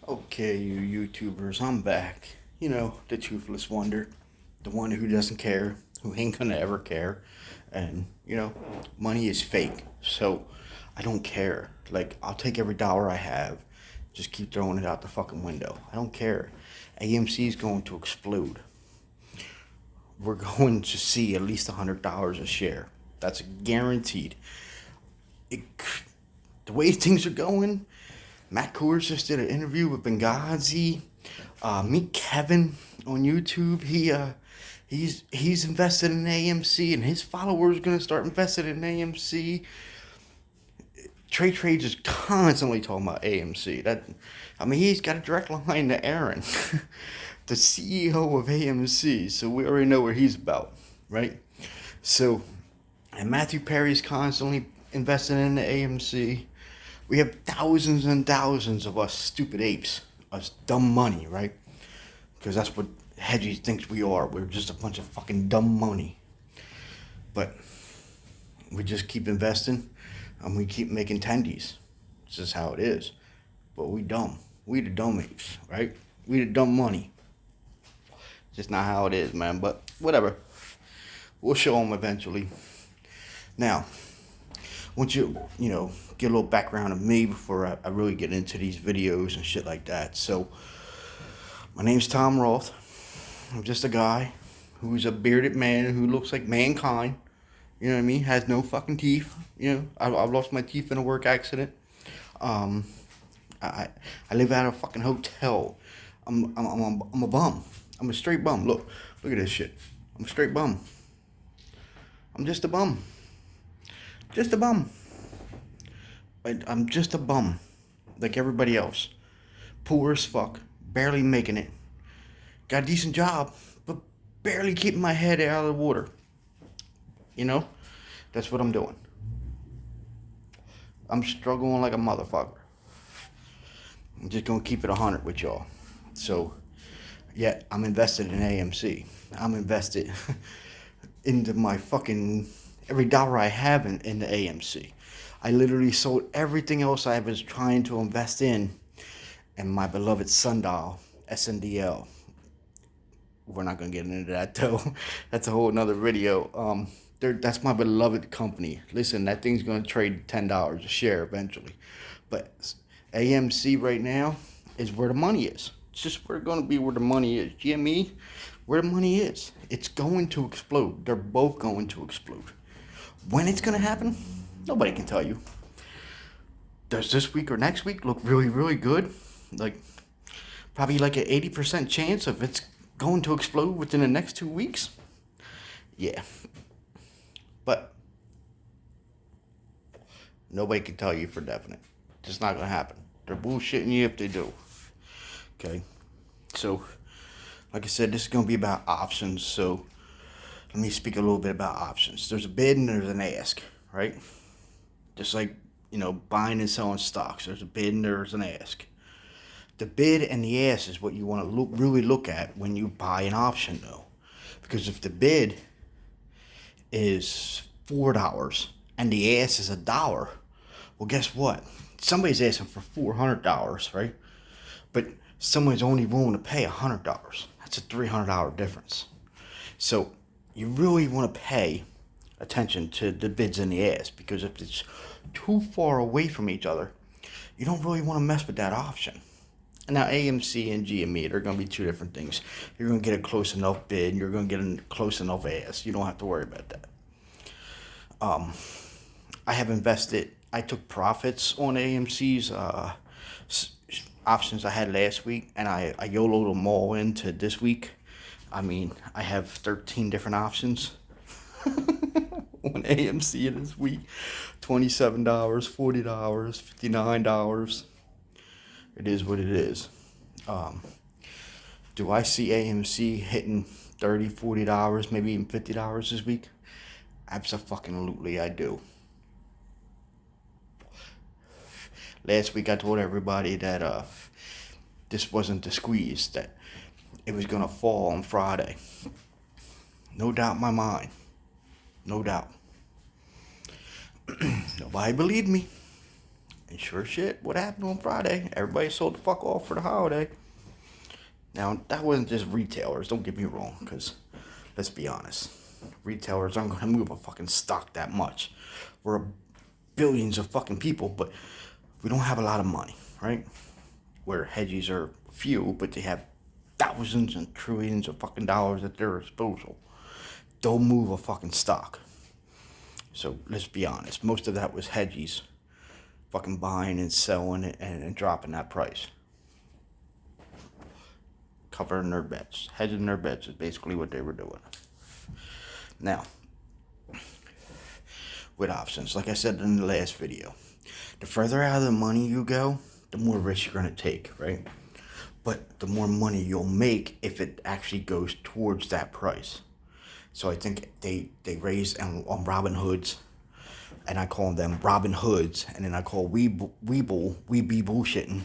Okay, you YouTubers, I'm back. You know, the toothless wonder. The one who doesn't care, who ain't gonna ever care. And, money is fake. So, I don't care. Like, I'll take every dollar I have, just keep throwing it out the fucking window. I don't care. AMC is going to explode. We're going to see at least $100 a share. That's guaranteed. It, the way things are going, Matt Coors just did an interview with Benghazi. Meet Kevin on YouTube. He's invested in AMC, and his followers are gonna start investing in AMC. Trade is constantly talking about AMC. He's got a direct line to Aaron, the CEO of AMC. So we already know what he's about, right? So, and Matthew Perry's constantly investing in the AMC. We have thousands and thousands of us stupid apes, us dumb money, right? Because that's what Hedgie thinks we are. We're just a bunch of fucking dumb money. But we just keep investing and we keep making tendies. This is how it is. But we dumb. We the dumb apes, right? We the dumb money. Just not how it is, man. But whatever. We'll show them eventually. Now, once get a little background of me before I really get into these videos and shit like that. So, my name's Tom Roth. I'm just a guy who's a bearded man who looks like mankind. You know what I mean? Has no fucking teeth. I've lost my teeth in a work accident. Um, I live at a fucking hotel. I'm a bum. I'm a straight bum. Look at this shit. I'm a straight bum. I'm just a bum. Just a bum. I'm just a bum, like everybody else. Poor as fuck, barely making it. Got a decent job, but barely keeping my head out of the water. You know, that's what I'm doing. I'm struggling like a motherfucker. I'm just gonna keep it 100 with y'all. So, yeah, I'm invested in AMC. I'm invested into my fucking every dollar I have in the AMC. I literally sold everything else I was trying to invest in my beloved sundial, SNDL. We're not gonna get into that though. That's a whole nother video. That's my beloved company. Listen, that thing's gonna trade $10 a share eventually. But AMC right now is where the money is. It's just where it's gonna be where the money is. GME, where the money is. It's going to explode. They're both going to explode. When it's gonna happen, nobody can tell you. Does this week or next week look really, really good? Like, probably like an 80% chance of it's going to explode within the next 2 weeks? Yeah. But nobody can tell you for definite. It's not gonna happen. They're bullshitting you if they do. Okay? So, like I said, this is gonna be about options. So, let me speak a little bit about options. There's a bid and there's an ask, right? Just like, buying and selling stocks. There's a bid and there's an ask. The bid and the ask is what you want to really look at when you buy an option, though. Because if the bid is $4 and the ask is $1, well, guess what? Somebody's asking for $400, right? But someone's only willing to pay $100. That's a $300 difference. So you really want to pay attention to the bids and the ask, because if it's too far away from each other, you don't really want to mess with that option. Now, AMC and GME, they're going to be two different things. You're going to get a close enough bid, and you're going to get a close enough ask. You don't have to worry about that. I have invested. I took profits on AMC's options I had last week, and I YOLO'd them all into this week. I have 13 different options on AMC this week. $27, $40, $59. It is what it is. Do I see AMC hitting $30, $40, maybe even $50 this week? Absolutely, I do. Last week I told everybody that this wasn't the squeeze, that it was gonna fall on Friday. No doubt in my mind. No doubt. Nobody believed me. And sure shit, what happened on Friday? Everybody sold the fuck off for the holiday. Now, that wasn't just retailers, don't get me wrong, because let's be honest, retailers aren't going to move a fucking stock that much. We're billions of fucking people, but we don't have a lot of money, right? Where hedgies are few, but they have thousands and trillions of fucking dollars at their disposal. Don't move a fucking stock. So let's be honest, most of that was hedgies fucking buying and selling it and dropping that price. Covering their bets. Hedging their bets is basically what they were doing. Now, with options, like I said in the last video, the further out of the money you go, the more risk you're going to take, right? But the more money you'll make if it actually goes towards that price. So I think they raised on Robin Hoods, and I call them Robin Hoods, and then I call we be bullshitting,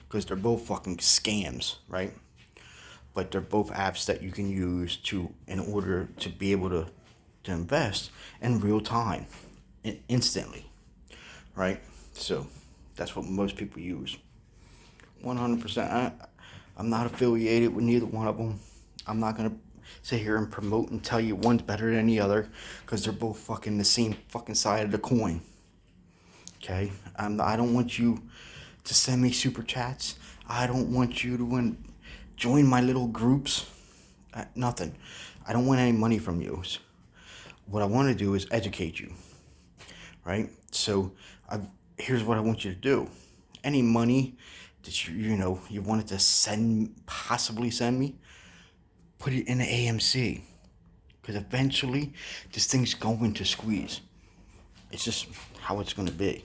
because they're both fucking scams, right? But they're both apps that you can use in order to be able to invest in real time, instantly, right? So that's what most people use. 100%. I'm not affiliated with neither one of them. I'm not gonna sit here and promote and tell you one's better than the other, because they're both fucking the same fucking side of the coin. Okay? I don't want you to send me super chats. I don't want you to join my little groups. Nothing. I don't want any money from you. What I want to do is educate you. Right? So here's what I want you to do. Any money that you wanted to possibly send me, put it in the AMC, because eventually this thing's going to squeeze. It's just how it's going to be.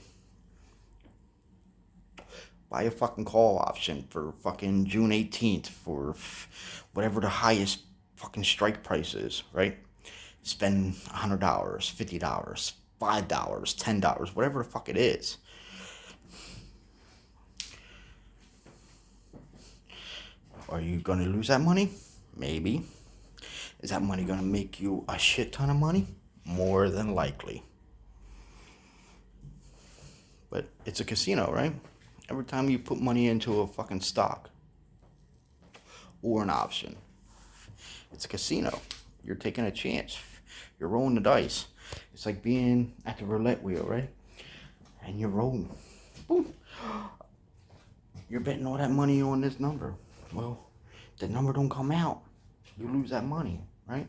Buy a fucking call option for fucking June 18th for whatever the highest fucking strike price is, right? Spend $100, $50, $5, $10, whatever the fuck it is. Are you going to lose that money? Maybe. Is that money going to make you a shit ton of money? More than likely. But it's a casino, right? Every time you put money into a fucking stock or an option, it's a casino. You're taking a chance. You're rolling the dice. It's like being at the roulette wheel, right? And you're rolling. Boom. You're betting all that money on this number. Well, the number don't come out. You lose that money, right?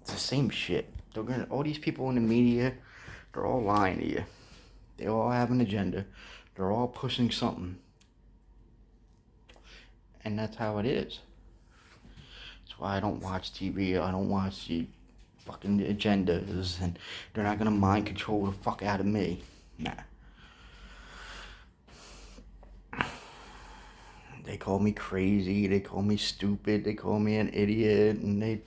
It's the same shit. All these people in the media, they're all lying to you. They all have an agenda. They're all pushing something. And that's how it is. That's why I don't watch TV. I don't watch the fucking agendas. And they're not going to mind control the fuck out of me. Nah. They call me crazy. They call me stupid. They call me an idiot. And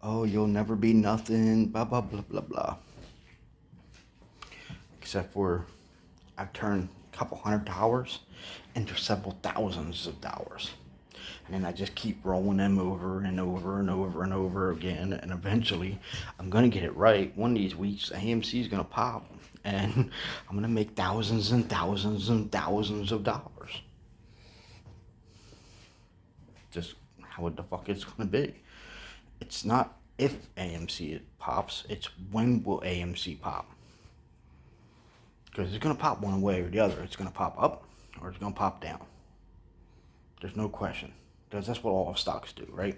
you'll never be nothing. Blah, blah, blah, blah, blah. Except for I've turned a couple $100 into several thousands of dollars. And then I just keep rolling them over and over and over and over again. And eventually, I'm going to get it right. One of these weeks, AMC is going to pop. And I'm going to make thousands and thousands and thousands of dollars. Just how the fuck it's going to be. It's not if AMC pops. It's when will AMC pop. Because it's going to pop one way or the other. It's going to pop up or it's going to pop down. There's no question. Because that's what all stocks do, right?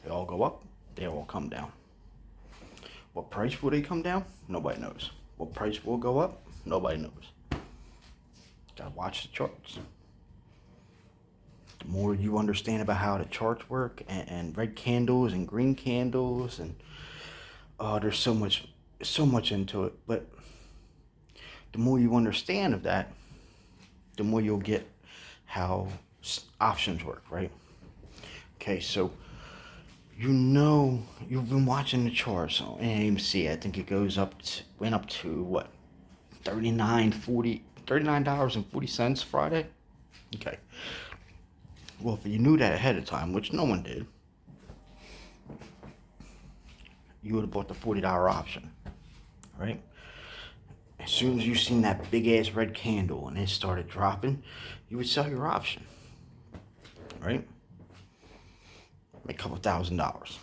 They all go up. They all come down. What price will they come down? Nobody knows. What price will go up? Nobody knows. Gotta watch the charts. The more you understand about how the charts work and red candles and green candles and there's so much into it, but the more you understand of that, the more you'll get how options work, right? Okay, so you've been watching the charts on AMC. I think it went up to what, $39.40 Friday. Okay. Well, if you knew that ahead of time, which no one did, you would have bought the $40 option, right? As soon as you seen that big ass red candle and it started dropping, you would sell your option, right? Make a couple $1,000.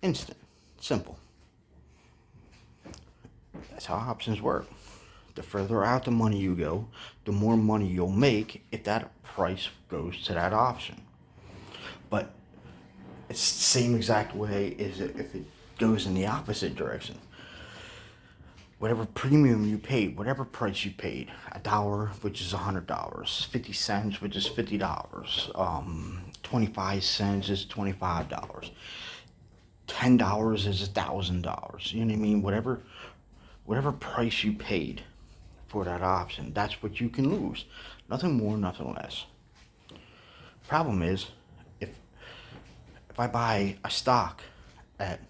Instant, simple. That's how options work. The further out the money you go, the more money you'll make if that price goes to that option. But it's the same exact way as if it goes in the opposite direction. Whatever premium you paid, whatever price you paid, $1, which is $100, 50 cents, which is $50, 25 cents is $25, $10 is $1,000. You know what I mean? Whatever price you paid for that option, that's what you can lose. Nothing more, nothing less. Problem is, if I buy a stock at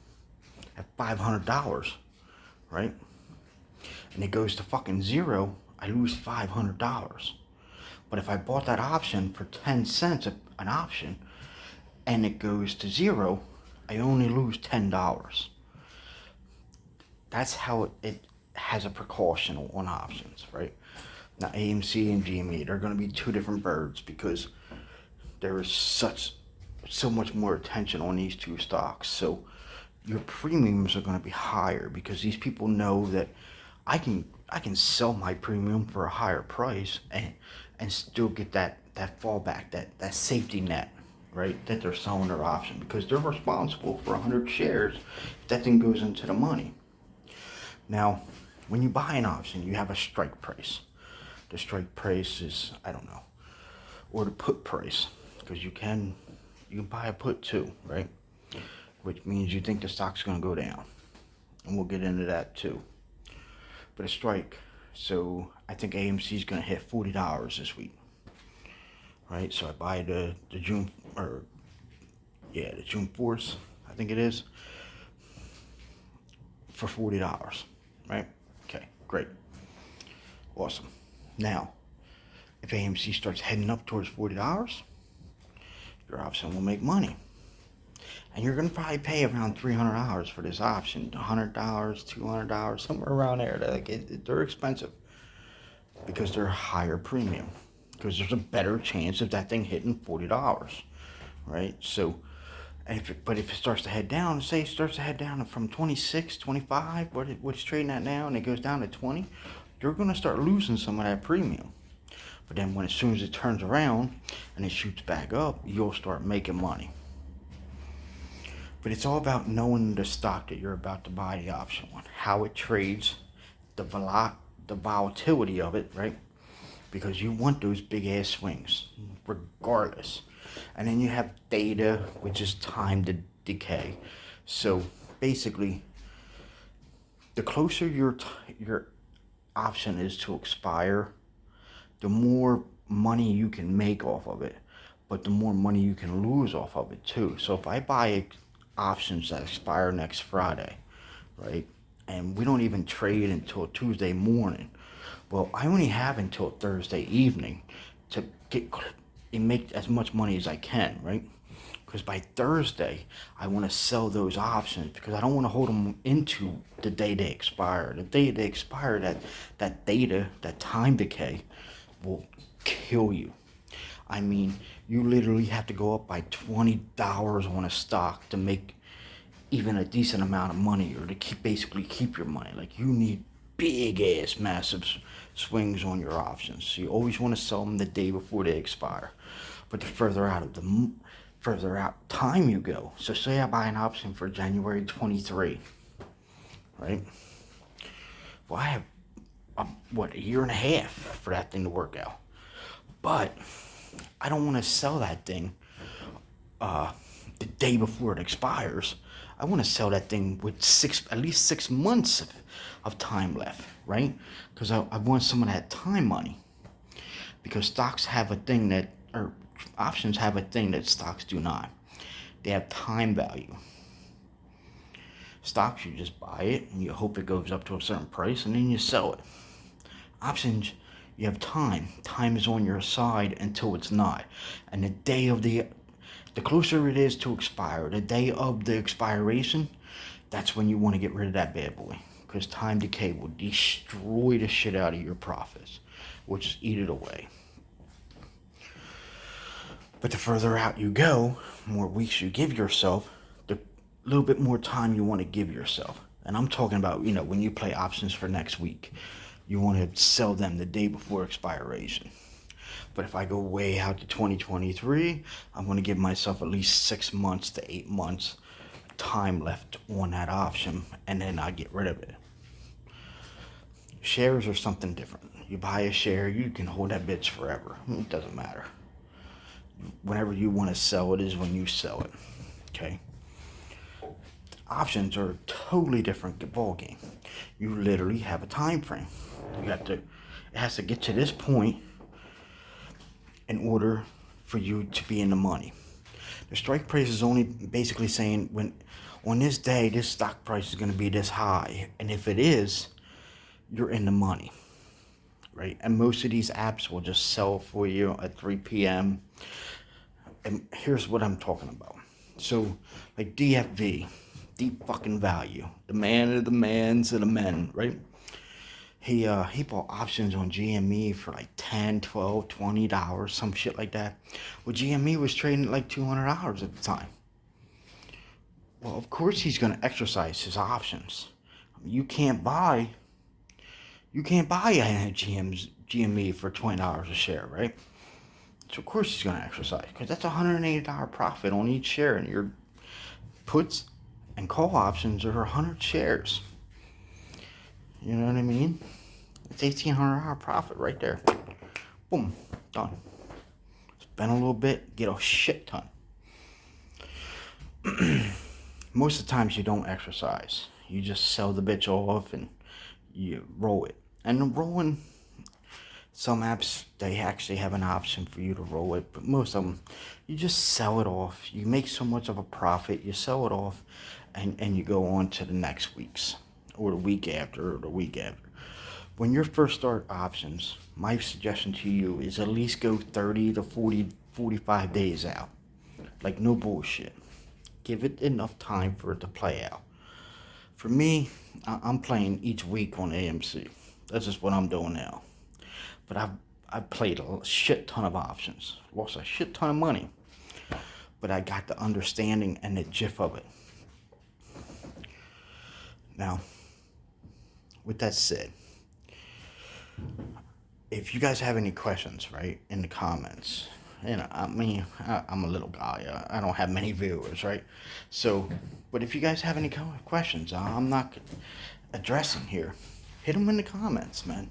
$500, right, and it goes to fucking zero, I lose $500. But if I bought that option for 10 cents an option, and it goes to zero, I only lose $10. That's how it has a precaution on options, right? Now AMC and GME, they're going to be two different birds because there is so much more attention on these two stocks. So your premiums are going to be higher because these people know that I can sell my premium for a higher price and still get that fallback, that safety net, right? That they're selling their option because they're responsible for 100 shares if that thing goes into the money. Now, when you buy an option, you have a strike price. The strike price is, I don't know, or the put price, because you can buy a put too, right? Which means you think the stock's going to go down, and we'll get into that too. But a strike, so I think AMC is going to hit $40 this week, right? So I buy the June 4th, I think it is, for $40, right? Okay, great, awesome. Now, if AMC starts heading up towards $40, your option will make money. And you're going to probably pay around $300 for this option, $100, $200, somewhere around there. They're expensive because they're a higher premium. Because there's a better chance of that thing hitting $40, right? So, if it starts to head down, say it starts to head down from 26, 25, what it's trading at now, and it goes down to 20, you're going to start losing some of that premium. But then as soon as it turns around and it shoots back up, you'll start making money. But it's all about knowing the stock that you're about to buy the option on, how it trades, the volatility of it, right? Because you want those big ass swings, regardless. And then you have data, which is time to decay. So basically, the closer your option is to expire, the more money you can make off of it, but the more money you can lose off of it too. So if I buy options that expire next Friday, right, and we don't even trade until Tuesday morning, well, I only have until Thursday evening to get and make as much money as I can, right? Because by Thursday, I want to sell those options because I don't want to hold them into the day they expire. The day they expire, that data, that time decay will kill you. I mean, you literally have to go up by $20 on a stock to make even a decent amount of money, or to basically keep your money. Like, you need big ass massive swings on your options. So you always want to sell them the day before they expire. But the further out time you go, so say I buy an option for January 23, right? Well, I have a year and a half for that thing to work out. But I don't want to sell that thing the day before it expires. I want to sell that thing with at least 6 months of time left, right? Because I want some of that time money. Because stocks have a thing or options have a thing that stocks do not. They have time value. Stocks, you just buy it and you hope it goes up to a certain price and then you sell it. Options, you have time. Time is on your side until it's not. And the day of the closer it is to expire, the day of the expiration, that's when you want to get rid of that bad boy. because time decay will destroy the shit out of your profits, which is eat it away. But the further out you go, more weeks you give yourself, the little bit more time you want to give yourself. And I'm talking about, when you play options for next week, you want to sell them the day before expiration. But if I go way out to 2023, I'm going to give myself at least 6 months to 8 months time left on that option, and then I get rid of it. Shares are something different. You buy a share, you can hold that bitch forever. It doesn't matter. Whenever you want to sell it is when you sell it. Okay? Options are a totally different ballgame. You literally have a time frame. It has to get to this point in order for you to be in the money. The strike price is only basically saying when on this day this stock price is going to be this high, and if it is, you're in the money, right? And most of these apps will just sell for you at 3 p.m. And here's what I'm talking about. So like DFV, deep fucking value, the man of the mans of the men, right? He bought options on GME for like $10, $12, $20, some shit like that. Well, GME was trading at like $200 at the time. Well, of course he's going to exercise his options. I mean, you can't buy a GME for $20 a share, right? So of course he's going to exercise, because that's $180 profit on each share, and your puts and call options are 100 shares. You know what I mean? It's $1,800 profit right there. Boom, done. Spend a little bit, get a shit ton. Most of the times you don't exercise. You just sell the bitch off and you roll it. And rolling, some apps, they actually have an option for you to roll it, but most of them, you just sell it off. You make so much of a profit, you sell it off, and you go on to the next week's, or the week after, or the week after. When you first start options, my suggestion to you is at least go 30 to 40, 45 days out. Like, no bullshit. Give it enough time for it to play out. For me, I'm playing each week on AMC. That's just what I'm doing now. But I've played a shit ton of options. Lost a shit ton of money. But I got the understanding and the gist of it. Now, with that said, if you guys have any questions, right, in the comments, I'm a little guy. I don't have many viewers, right? So, but if you guys have any questions, I'm not addressing here. Hit them in the comments, man.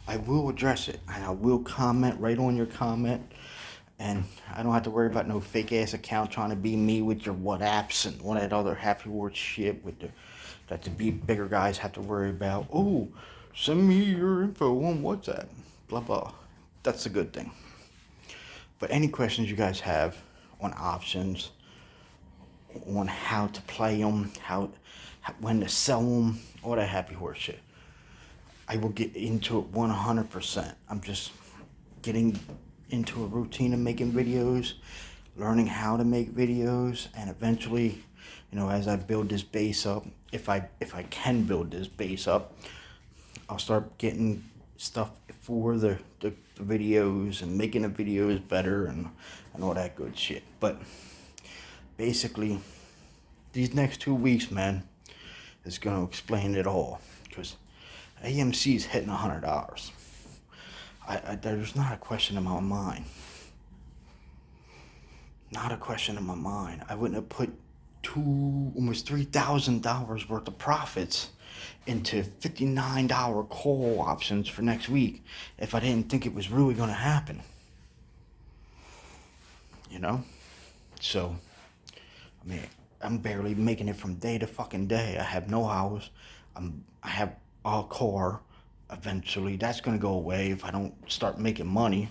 I will address it, and I will comment right on your comment. And I don't have to worry about no fake ass account trying to be me with your what apps and all that other happy word shit that the bigger guys have to worry about. Oh, send me your info on WhatsApp. Blah blah. That's a good thing. But any questions you guys have on options, on how to play them, when to sell them, all that happy horse shit, I will get into it 100%. I'm just getting into a routine of making videos, learning how to make videos, and eventually, as I build this base up, if I can build this base up, I'll start getting stuff for the videos and making the videos better and all that good shit. But basically, these next 2 weeks, man, is going to explain it all, because AMC is hitting $100. There's not a question in my mind. Not a question in my mind. I wouldn't have put almost $3,000 worth of profits into $59 call options for next week if I didn't think it was really going to happen. So, I'm barely making it from day to fucking day. I have no house. I have a car. Eventually, that's going to go away if I don't start making money.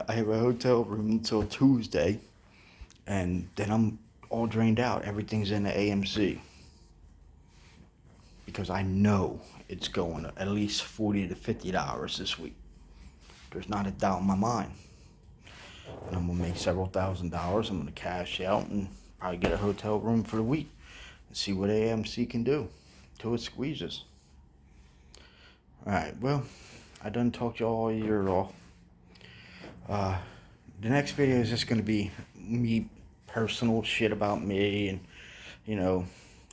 I have a hotel room until Tuesday, and then I'm all drained out. Everything's in the AMC, because I know it's going at least $40 to $50 this week. There's not a doubt in my mind. And I'm going to make several $1,000s. I'm going to cash out and probably get a hotel room for the week. see what AMC can do till it squeezes. Alright, well, I done talked y'all all year off. The next video is just going to be me, personal shit about me, and, you know,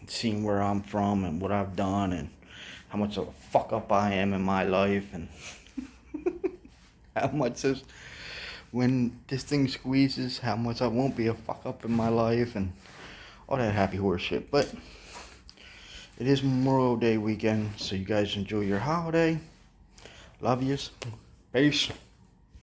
seeing where I'm from and what I've done and how much of a fuck up I am in my life, and how much is, when this thing squeezes, how much I won't be a fuck up in my life, and all that happy horse shit. But it is Memorial Day weekend, so you guys enjoy your holiday. Love yous. Peace.